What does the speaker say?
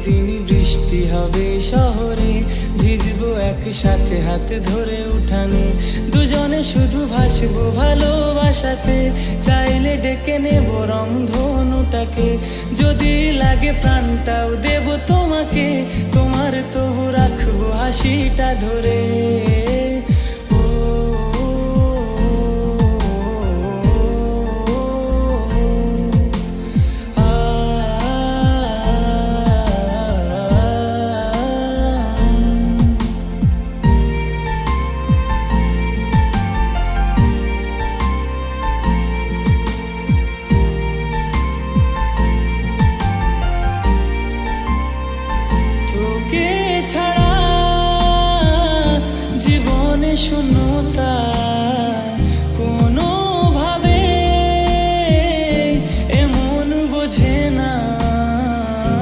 প্রতিদিন বৃষ্টি হবে শহরে, ভিজবো একসাথে হাত ধরে উঠানে, দুজনে শুধু ভাসবো ভালোবাসাতে, চাইলে ডেকে নেব রংধনুটাকে, যদি লাগে প্রাণটাও দেব তোমাকে, তোমার তবু রাখবো হাসিটা ধরে। তোকে ছাড়া জীবনে শূন্যতা,